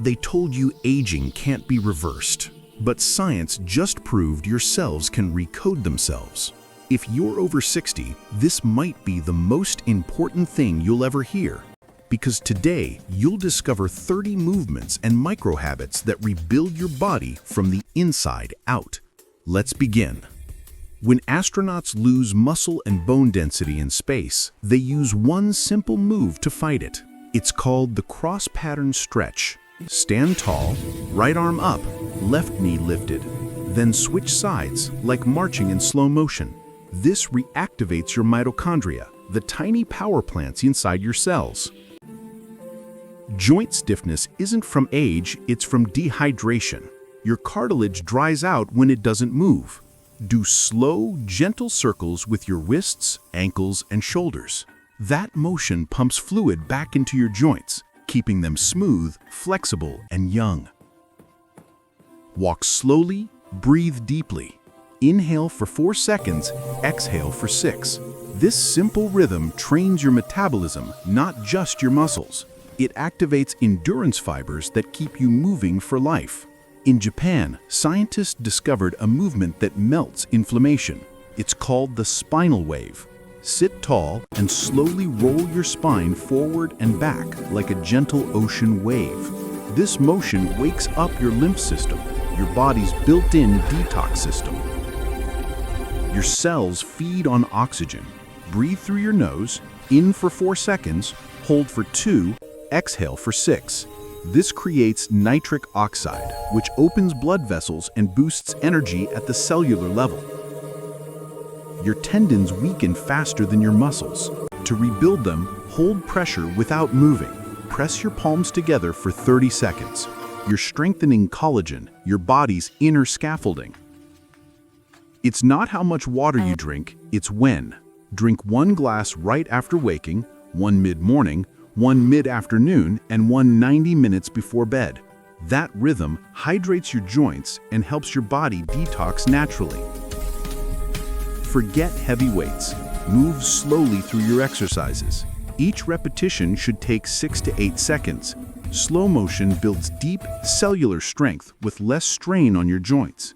They told you aging can't be reversed, but science just proved your cells can recode themselves. If you're over 60, this might be the most important thing you'll ever hear, because today you'll discover 30 movements and micro-habits that rebuild your body from the inside out. Let's begin. When astronauts lose muscle and bone density in space, they use one simple move to fight it. It's called the cross-pattern stretch. Stand tall, right arm up, left knee lifted. Then switch sides, like marching in slow motion. This reactivates your mitochondria, the tiny power plants inside your cells. Joint stiffness isn't from age, it's from dehydration. Your cartilage dries out when it doesn't move. Do slow, gentle circles with your wrists, ankles, and shoulders. That motion pumps fluid back into your joints, keeping them smooth, flexible, and young. Walk slowly, breathe deeply. Inhale for 4 seconds, exhale for 6. This simple rhythm trains your metabolism, not just your muscles. It activates endurance fibers that keep you moving for life. In Japan, scientists discovered a movement that melts inflammation. It's called the Spinal Wave. Sit tall and slowly roll your spine forward and back like a gentle ocean wave. This motion wakes up your lymph system, your body's built-in detox system. Your cells feed on oxygen. Breathe through your nose, in for 4 seconds, hold for 2, exhale for 6. This creates nitric oxide, which opens blood vessels and boosts energy at the cellular level. Your tendons weaken faster than your muscles. To rebuild them, hold pressure without moving. Press your palms together for 30 seconds. You're strengthening collagen, your body's inner scaffolding. It's not how much water you drink, it's when. Drink 1 glass right after waking, 1 mid-morning, 1 mid-afternoon, and 1 90 minutes before bed. That rhythm hydrates your joints and helps your body detox naturally. Forget heavy weights. Move slowly through your exercises. Each repetition should take 6 to 8 seconds. Slow motion builds deep cellular strength with less strain on your joints.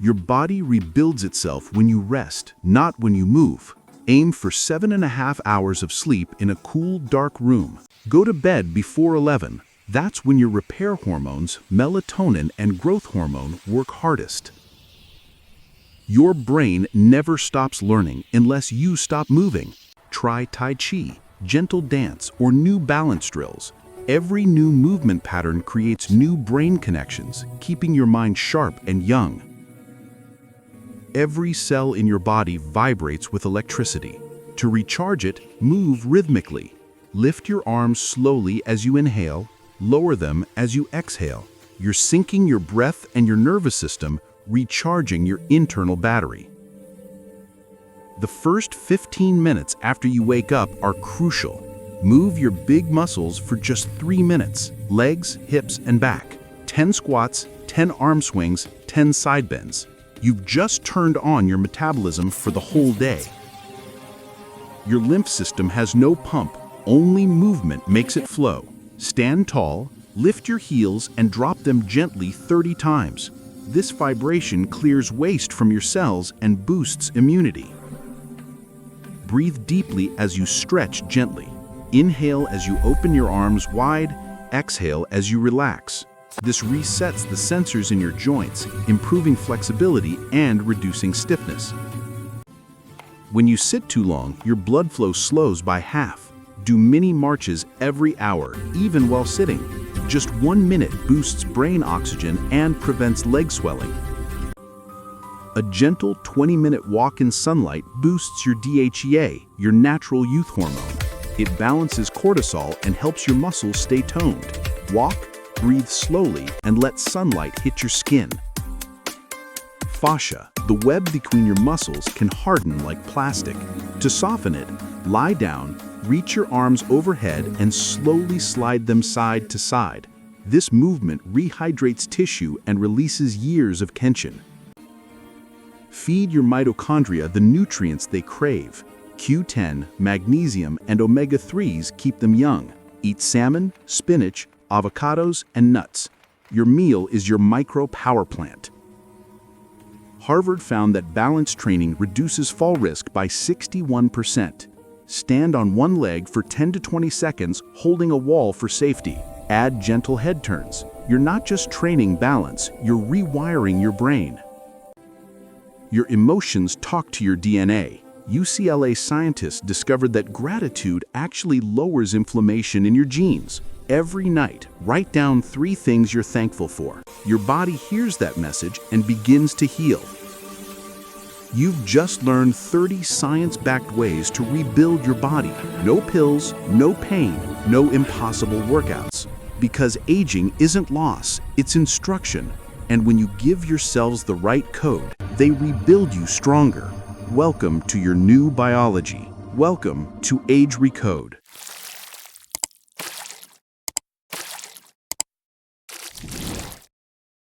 Your body rebuilds itself when you rest, not when you move. Aim for 7.5 hours of sleep in a cool, dark room. Go to bed before 11. That's when your repair hormones, melatonin, and growth hormone work hardest. Your brain never stops learning unless you stop moving. Try Tai Chi, gentle dance, or new balance drills. Every new movement pattern creates new brain connections, keeping your mind sharp and young. Every cell in your body vibrates with electricity. To recharge it, move rhythmically. Lift your arms slowly as you inhale, lower them as you exhale. You're syncing your breath and your nervous system, recharging your internal battery. The first 15 minutes after you wake up are crucial. Move your big muscles for just 3 minutes. Legs, hips, and back. 10 squats, 10 arm swings, 10 side bends. You've just turned on your metabolism for the whole day. Your lymph system has no pump, only movement makes it flow. Stand tall, lift your heels, and drop them gently 30 times. This vibration clears waste from your cells and boosts immunity. Breathe deeply as you stretch gently. Inhale as you open your arms wide, exhale as you relax. This resets the sensors in your joints, improving flexibility and reducing stiffness. When you sit too long, your blood flow slows by half. Do mini marches every hour, even while sitting. Just 1 minute boosts brain oxygen and prevents leg swelling. A gentle 20-minute walk in sunlight boosts your DHEA, your natural youth hormone. It balances cortisol and helps your muscles stay toned. Walk, breathe slowly, and let sunlight hit your skin. Fascia, the web between your muscles, can harden like plastic. To soften it, lie down, reach your arms overhead, and slowly slide them side to side. This movement rehydrates tissue and releases years of tension. Feed your mitochondria the nutrients they crave. Q10, magnesium, and omega-3s keep them young. Eat salmon, spinach, avocados, and nuts. Your meal is your micro power plant. Harvard found that balance training reduces fall risk by 61%. Stand on one leg for 10 to 20 seconds, holding a wall for safety. Add gentle head turns. You're not just training balance, you're rewiring your brain. Your emotions talk to your DNA. UCLA scientists discovered that gratitude actually lowers inflammation in your genes. Every night, write down 3 things you're thankful for. Your body hears that message and begins to heal. You've just learned 30 science-backed ways to rebuild your body. No pills, no pain, no impossible workouts. Because aging isn't loss, it's instruction. And when you give yourselves the right code, they rebuild you stronger. Welcome to your new biology. Welcome to Age Recode.